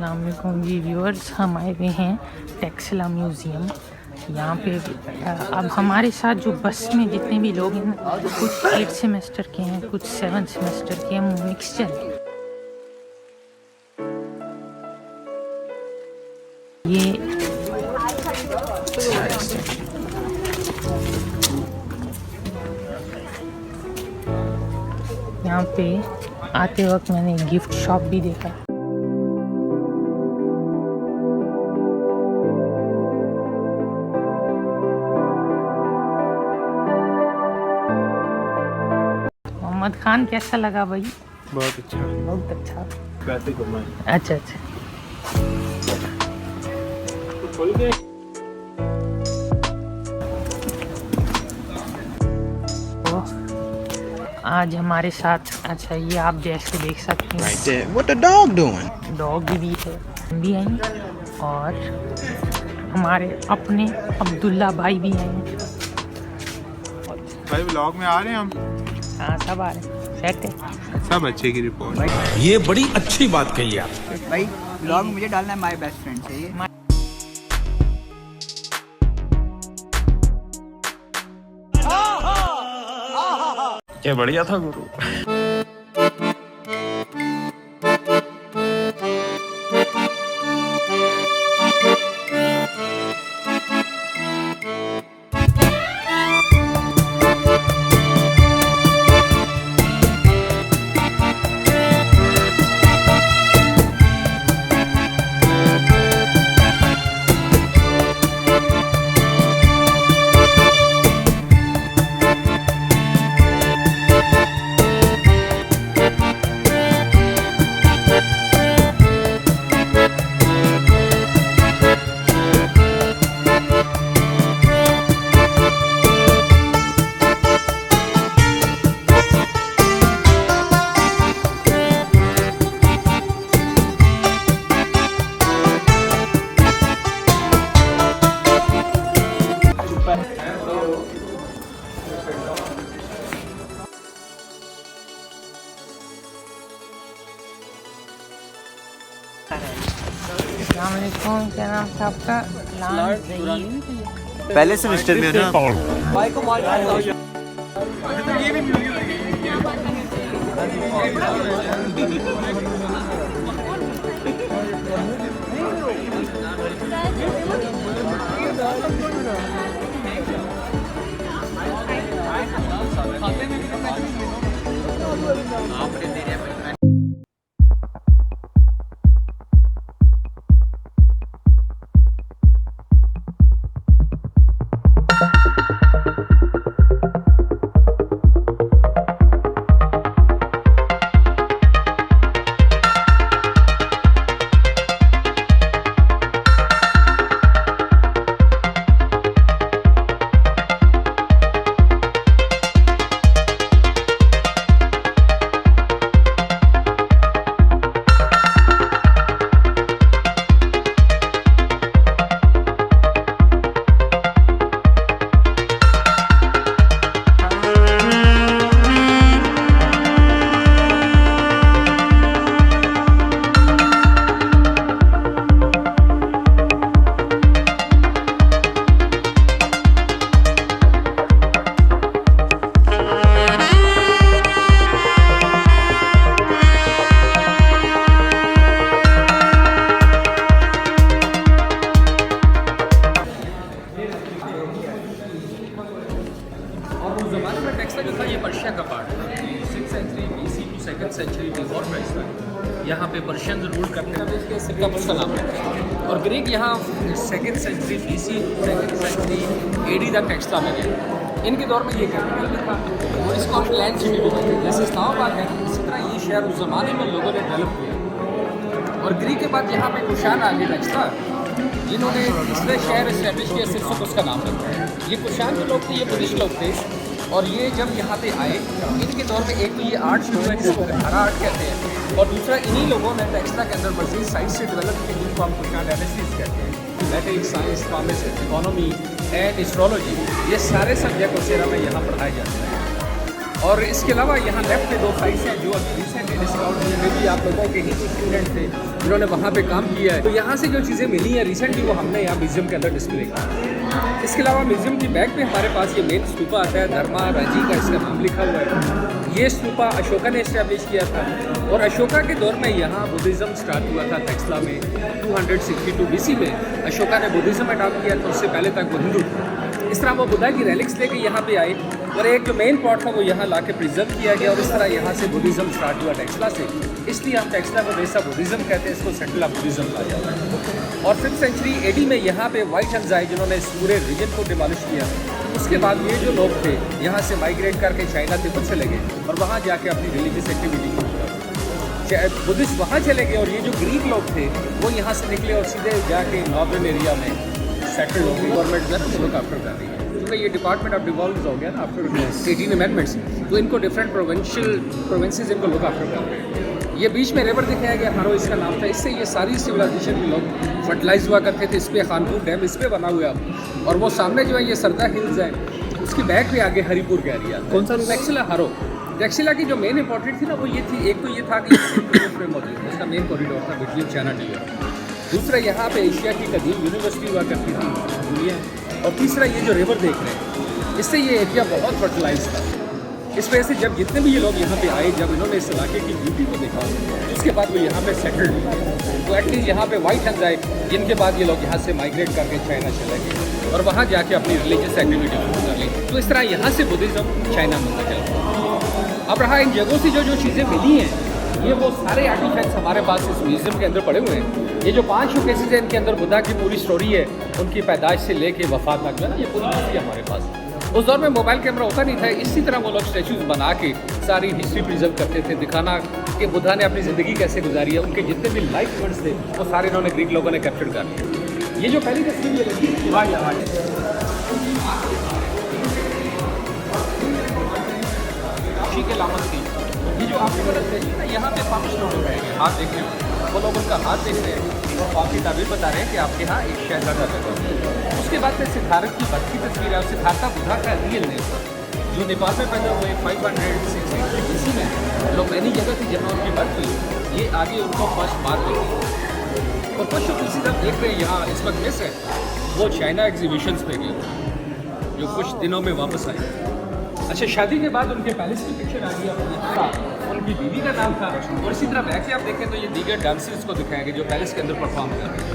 अस्सलाम वालेकुम जी व्यूअर्स, हम आए हुए हैं टेक्सला म्यूज़ियम। यहाँ पे अब हमारे साथ जो बस में जितने भी लोग हैं, कुछ 8 सेमेस्टर के हैं, कुछ 7 सेमेस्टर के हैं, मिक्सचर है। ये यहाँ पे आते वक्त मैंने गिफ्ट शॉप भी देखा। मोहम्मद खान कैसा लगा भाई? बहुत अच्छा, बहुत अच्छा। पैसे कमाए। अच्छा अच्छा। तो आज हमारे साथ, अच्छा ये आप जैसे देख सकते हैं, Right there. What the dog doing? Dog भी है, भी हैं और हमारे अपने अब्दुल्ला भाई भी हैं। भाई व्लॉग में आ रहे हैं हम। हाँ सब आ रहे हैं, सेट है सब अच्छे की रिपोर्ट। ये बड़ी अच्छी बात कही आप। भाई व्लॉग मुझे डालना है, माय बेस्ट फ्रेंड से ये। क्या बढ़िया था गुरु। अस्सलाम वालेकुम, क्या नाम था आपका? पहले सेमेस्टर में ना ज़माने में टेक्सला जो था ये पर्शिया का पार्ट था। 6th century BC to 2nd century before Christ था। यहाँ पे पर्शियंस रूल करते थे, इसके सिक्का पर सलाम है। और ग्रीक यहाँ 2nd century BC 2nd century AD तक टेक्सला में गए। इनके दौर में ये कैपिटल भी था और इसको हम लैंड सिटी भी कहते हैं। जैसे इस्लामाबाद है, इसी तरह ये शहर उस ज़माने में लोगों ने डेवलप किया। और ग्रीक के बाद यहाँ पे कुशान आ गए टेक्सला, जिन्होंने इसलिए शहर इस्टेब्लिश किया, सिर्फ उसका नाम रखा है। ये कुशान जो लोग थे ये बुद्धिस्ट लोग थे। और ये जब यहाँ पे आए, इनके दौर में एक तो ये आर्ट शुरू है जिसको हरा आर्ट कहते हैं, और दूसरा इन्हीं लोगों ने टेक्सला के अंदर मजीद साइंस से डेवलप की जिनको हम कुशान डायनेस्टीज कहते हैं। Mathematics, science, commerce, economy and astrology, ये सारे सब्जेक्ट उसेरा में यहाँ पढ़ाए जाते हैं। और इसके अलावा यहाँ लेफ्ट पे 2 साइट्स हैं जो रिसेंटली डिस्कवर हुई, भी आप लोगों के ही स्टूडेंट थे। जिन्होंने वहाँ पे काम किया है। तो यहाँ से जो चीज़ें मिली हैं रिसेंटली वो हमने यहाँ म्यूजियम के अंदर डिस्प्ले की। इसके अलावा म्यूजियम की बैक पे हमारे पास ये मेन स्तूपा आता है, धर्मा राजी का इसका नाम लिखा हुआ है। ये स्तूपा अशोका ने इस्टेब्लिश किया था और अशोका के दौर में यहाँ बुद्धिज़्म स्टार्ट हुआ था टेक्सला में 262 BC में अशोका ने बुद्धिज़्म अडॉप्ट किया था, उससे पहले तक वो हिंदू था। इस तरह वो बुद्धा की रेलिक्स लेके यहाँ पे आए और एक जो मेन पॉट था वो यहाँ ला के प्रिजर्व किया गया और इस तरह यहाँ से बुद्धिज़्म स्टार्ट हुआ टेक्सला से। इसलिए हम टेक्सला को वैसा बुद्धिज़्म कहते हैं, इसको सेटल ऑफ बुद्धिज़्म कहा जाता है। और 5th सेंचुरी AD में यहाँ पे वाइट हंस आए जिन्होंने इस पूरे रीजन को डिमोलिश किया। उसके बाद ये जो लोग थे यहाँ से माइग्रेट करके चाइना तिब्बत चले गए और वहाँ जाके अपनी रिलीजियस एक्टिविटी शुरू कर। बुद्धिस्ट वहाँ चले गए और ये जो ग्रीक लोग थे वो यहाँ से निकले और सीधे जाके नॉर्दर्न एरिया में सेटल हो गई। गवर्नमेंट जो है ना वो लोग आफ्टर कर रही है क्योंकि ये डिपार्टमेंट ऑफ डिवॉल्व हो गया ना आफ्टर 18 अमेंडमेंट्स, तो इनको डिफरेंट प्रोविंसेस इनको लोग आफ्टर कर रहे हैं। ये बीच में रिवर दिखाया गया, हारो इसका नाम था। इससे ये सारी सिविलाइजेशन के लोग फर्टिलाइज हुआ करते थे। इस पर खानपुर डैम इस पर बना हुआ है और वो सामने जो है ये सरदा हिल्स है, उसकी बैक पे आगे हरिपुर का एरिया। कौन सा? टेक्सला हारो। टेक्सला की जो मेन इंपॉर्टेंट थी ना वो ये थी, एक तो ये था कि मौजूद इसका मेन कॉरिडोर था बिटवीन चाइना टिबेट। दूसरा यहाँ पे एशिया की कदीम यूनिवर्सिटी हुआ करती थी दुनिया। और तीसरा ये जो रिवर देख रहे हैं इससे ये एरिया बहुत फर्टिलाइज था। इस वजह से जब जितने भी ये लोग यहाँ पे आए, जब इन्होंने इस इलाके की ब्यूटी को देखा उसके बाद वो यहाँ पे सेटल्ड हुए। तो एटलीस्ट यहाँ पे वाइट हंस आए जिनके बाद ये लोग यहाँ से माइग्रेट करके चाइना चले गए और वहाँ जाके अपनी रिलीजियस एक्टिविटी शुरू कर ली। तो इस तरह यहाँ से बुद्धिज़्म चाइना में चला। अब रहा इन जगहों से जो चीज़ें मिली हैं ये वो सारे आर्टिफैक्ट्स हमारे पास इस म्यूज़ियम के अंदर पड़े हुए हैं। ये जो 5 शोकेसेस हैं इनके अंदर बुद्धा की पूरी स्टोरी है, उनकी पैदाइश से लेके वफात तक जो है ना ये पूरी हिस्ट्री हमारे पास। उस दौर में मोबाइल कैमरा होता नहीं था, इसी तरह वो लोग स्टैचूज बना के सारी हिस्ट्री प्रिजर्व करते थे, दिखाना कि बुद्धा ने अपनी ज़िंदगी कैसे गुजारी है। उनके जितने भी लाइफ इवेंट्स थे वो सारे इन्होंने ग्रीक लोगों ने कैप्चर कर लिया। ये जो पहली तस्वीर ये लगी के लामत थी, ये जो आपकी मदद देखिए ना यहाँ पे 5 लोग हैं, हाथ देख रहे हो, वो लोग उनका हाथ देख रहे हैं और आपकी ताबीर बता रहे हैं कि आपके यहाँ एक शहजादा पैदा हुआ। उसके बाद से सिद्धार्थ की बर्थ की तस्वीर है और सिद्धार्थ बुद्धा का रियल नेम जो नेपाल में पैदा हुए 563 BC में। लोमैनी जगह थी जहाँ उनकी बर्थ हुई, ये आगे उनको फर्स्ट मार्क हुई। और कुछ शोकेसेस आप देख रहे हैं यहाँ इस वक्त मिस है, वो चाइना एग्जीबिशंस पे गए जो कुछ दिनों में वापस आए। अच्छा, शादी के बाद उनके पैलेस की पिक्चर आ गई, उनकी बीवी का नाम था। और इसी तरह बैक से आप देखें तो ये दीगर डांसर्स को दिखाएंगे जो पैलेस के अंदर परफॉर्म कर रहे हैं।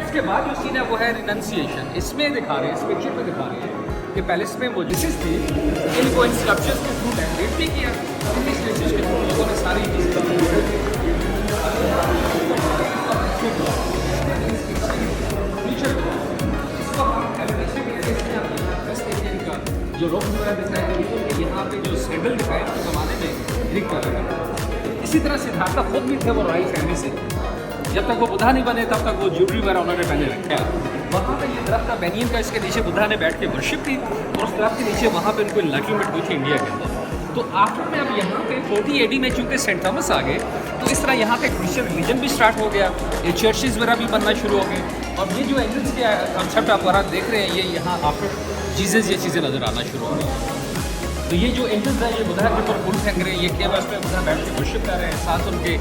उसके बाद जो सीन है वो है रिनंसिएशन। इसमें दिखा रहे हैं, इस पिक्चर में दिखा रहे हैं कि पैलेस में वो डिशेज थी, इनको इन स्कल्पचर्स के थ्रू डेकोरेट भी किया। इन स्टेचुज के थ्रू लोगों ने सारी जो रोक वगैरह दिखाया है, यहाँ पे जो सैंडल दिखाए उस ज़माने में ग्रीक का लगा। इसी तरह सिद्धार्थ खुद भी थे वो रॉयल फैमिली से, जब तक वो बुद्धा नहीं बने तब तक वो ज्वेलरी वगैरह उन्होंने पहले रखा। वहाँ पे ये दरख्त था बेनियन का, इसके नीचे बुद्धा ने बैठ के वर्शिप की और उस दरख्त के नीचे वहाँ पे उनको इनलाइटमेंट हुई थी इंडिया के अंदर। तो आफ्टर में अब यहाँ पे 40 AD में चूँकि सेंट थॉमस आ गए तो इस तरह यहाँ पे क्रिश्चियन रिलीजन भी स्टार्ट हो गया, ये चर्चेज वगैरह भी बनना शुरू हो गए। और ये जो एंजल्स के कंसेप्ट आप वहाँ देख रहे हैं ये यहाँ आफ्टर जीसस ये चीज़ें नज़र आना शुरू हो गई। तो ये जो एंजल्स है ये बुद्धा के ऊपर फूल फेंक रहे हैं, ये केवल में बुद्धा बैठ के वर्शिप कर रहे हैं, साथ उनके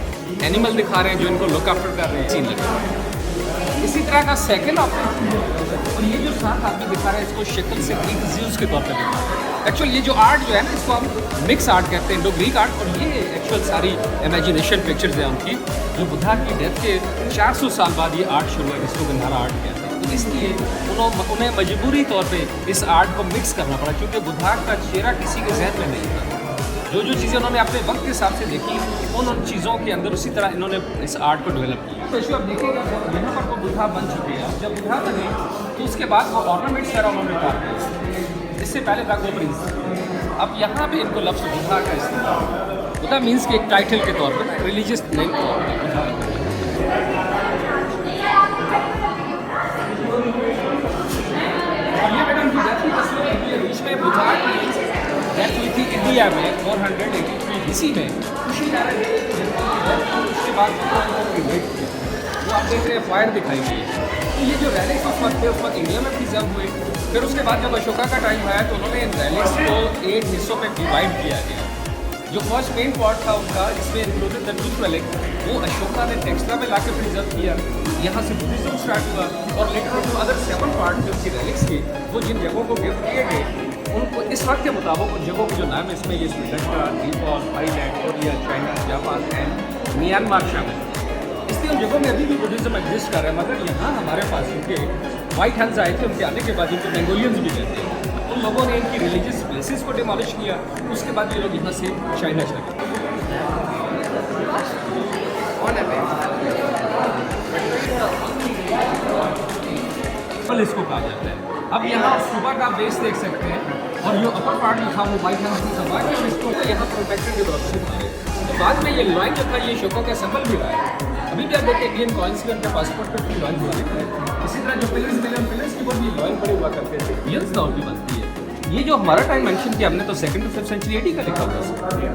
एनिमल दिखा रहे हैं जो इनको लुक आफ्टर कर रहे हैं, सीन लगे। इसी तरह का सेकंड ऑप्शन और ये जो साथ आदमी दिखा रहे हैं इसको शक्ल से ग्रीक ज़्यूस के तौर पर दिखा रहे हैं। एक्चुअल ये जो आर्ट जो है ना इसको हम मिक्स आर्ट कहते हैं, इंडो ग्रीक आर्ट। और ये एक्चुअल सारी इमेजिनेशन पिक्चर्स हैं उनकी जो बुद्धा की डेथ के 400 साल बाद ये आर्ट शुरू है, जिसको गंधारा आर्ट कहते हैं। तो इसलिए उन्हें मजबूरी तौर पे इस आर्ट को मिक्स करना पड़ा क्योंकि बुद्धा का चेहरा किसी के जहन में नहीं था। जो चीज़ें उन्होंने अपने वक्त के हिसाब से देखी उन चीज़ों के अंदर उसी तरह इन्होंने इस आर्ट को डेवलप किया। तो इसको आप देखेंगे यहाँ पर वो बुद्धा बन चुके हैं। जब बुद्धा बने तो उसके बाद वो ऑर्नामेंट्स वगैरह उन्होंने काटे, इससे पहले तक वो प्रिंस। अब यहाँ पे इनको लफ्ज़ बुद्धा का इस्तेमाल, बुद्धा मीन्स के एक टाइटल के तौर पर, रिलीजियस नेम के तौर पर। बीच में बुद्धा की डेथ हुई थी इंडिया में 483 BC में। उसके बाद वो आप देख रहे हैं फायर दिखाई गई है। तो ये जो रैलिक्स उस वक्त इंडिया में प्रिजर्व हुए। फिर उसके बाद जब अशोका का टाइम आया तो उन्होंने इन रैलिक्स को 8 हिस्सों में डिवाइड किया गया। जो फर्स्ट मेन पॉट था उनका, इसमें इंक्लूडेड द टूथ रेलिक, वो अशोका ने टेक्सला में लाके प्रिजर्व किया। यहाँ से बुद्धिज्म स्टार्ट हुआ और लेटर ऑन जो अदर 7 पार्ट जो उनकी रेलिक्स की, वो जिन जगहों को गिफ्ट किए गए, उनको इस वक्त के मुताबिक उन जगहों के जो नाम है इसमें ये Sri Lanka, Nepal, Thailand, Korea, China, Japan and Myanmar शामिल। इसलिए उन जगहों में अभी भी बुद्धिज्म एग्जिस्ट कर रहा है, मगर यहाँ हमारे पास क्योंकि वाइट हैंड्स आए थे, उनके आने के बाद इनको बेंगोलियंस भी कहते हैं, उन लोगों ने इनकी रिलीजियस प्लेसेस को डिमोलिश किया। उसके बाद ये लोग यहाँ से चाइना चले गए। इसको कहा जाता है। अब यहाँ सुबह का बेस देख सकते हैं और जो अपर पार्ट लिखा वो वाइट हैंड्स की सभा है और इसको यहाँ प्रोटेक्टेड के तौर पर दिखा रहे हैं। तो बाद में ये लॉइन जो था ये अशोका का सिंबल भी रहा है। अभी भी आप देखते हैं इंडियन कॉइन्स के उनके पासपोर्ट पर भी लॉइन हुआ है। इसी तरह जो पिलर्स मिले उन पिलर्स के ऊपर भी लॉइन पड़े हुआ करते थे। पिलर्स दौर भी बनती है। ये जो हमारा टाइम मेंशन किया हमने तो 2nd to 5th century AD का लिखा हुआ है।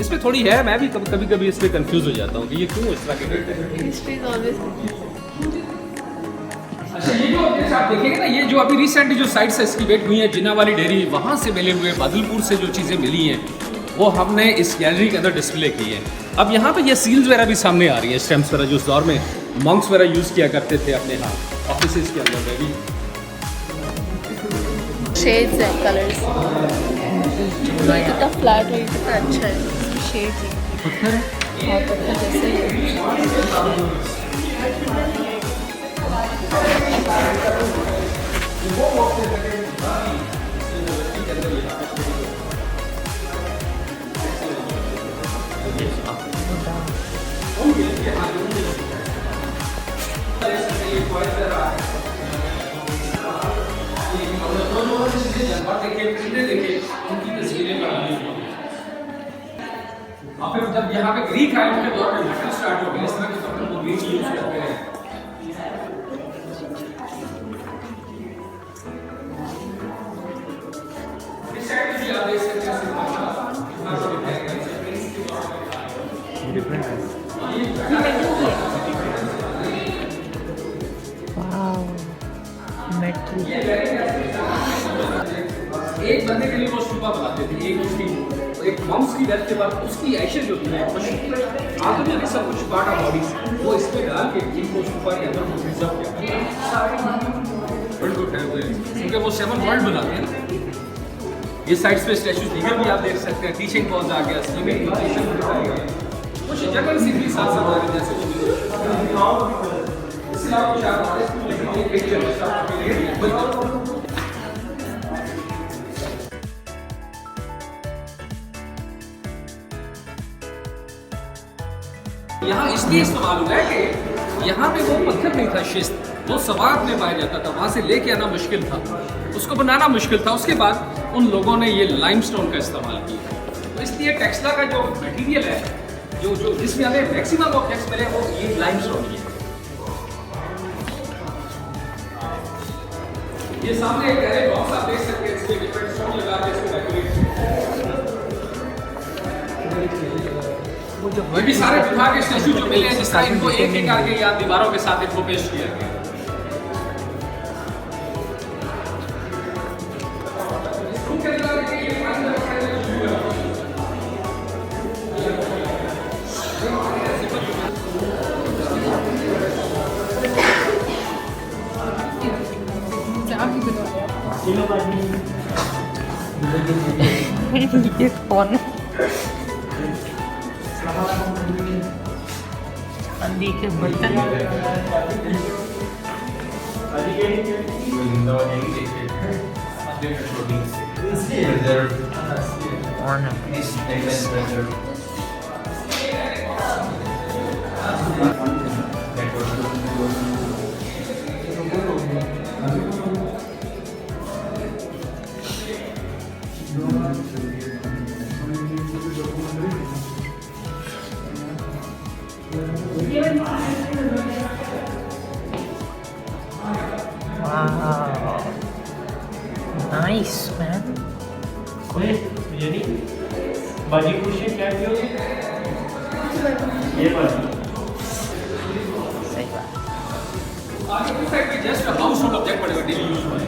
इसमें थोड़ी है, मैं भी कभी इस पर कंफ्यूज हो जाता हूँ कि ये क्यों इस तरह के कहते हैं। हिस्ट्री इज ऑलवेज ये जो आप देखेंगे ना, ये जो अभी रिसेंटली जो साइट्स एक्सकैवेट हुई हैं, जिन्ना वाली डेयरी, वहाँ से मिले हुए बादलपुर से जो चीज़ें मिली हैं वो हमने इस गैलरी के अंदर डिस्प्ले की है। अब यहाँ पे ये सील्स वगैरह भी सामने आ रही हैं, स्टैम्प्स वगैरह जो उस दौर में मॉन्क्स वगैरह यूज़ किया करते थे अपने ऑफिस के अंदर में भी। शेड्स एंड कलर्स कितना फ्लैट है, कितना अच्छा है। शेड्स पत्थर है और पत्थर जैसे ही फिर जब यहाँ पे ग्रीक आए उनके दौर में मेटल स्टार्ट हो गया, इस तरह के पत्थर को ग्रीक यूज करते हैं। इस साइड भी आप देख सकते हैं एक बंदे के लिए वो स्तूपा बनाते थे, एक मॉम्स की डेथ के बाद उसकी ऐशेज होती है, आदमी के सब कुछ पार्ट ऑफ बॉडी वो इस पे डाल के इनको स्तूपा के अंदर प्रिजर्व किया। वर्ल्ड गुड है क्योंकि वो 7 वर्ल्ड बनाते हैं ना। ये साइड्स पे स्टैचूज दीगर भी आप देख सकते हैं, टीचिंग पॉज आ गया, स्विमिंग लोकेशन दिखाया गया, कुछ जगह से भी साथ आ गए जैसे इससे आप कुछ आप एक पिक्चर यहाँ इसलिए सवाल हुआ है कि यहाँ पे वो पत्थर नहीं था, शिस्त, वो सवात में पाया जाता था, वहाँ से लेके आना मुश्किल था, उसको बनाना मुश्किल था। उसके बाद उन लोगों ने ये लाइमस्टोन का इस्तेमाल किया। तो इसलिए टेक्सला का जो मटेरियल है, जो जिसमें हमें मैक्सिमम ऑब्जेक्ट्स मिले वो ये लाइमस्टोन ही है। ये सामने एक गहरे बॉक्स आप देख सकते हैं, इसमें डिफरेंट स्टोन लगा के इसको डेकोरेट। वो भी सारे विभाग के स्टैचू जो मिले हैं, जिस तरह इनको एक एक करके या दीवारों के साथ इनको पेश किया गया। ये कौन चांदी के बर्तन नाइस मैन। बाजी खुश है क्या किया ये बात सही बात। आगे की साइड पे जस्ट हाउस होल्ड ऑब्जेक्ट पड़ेगा, डेली यूज में।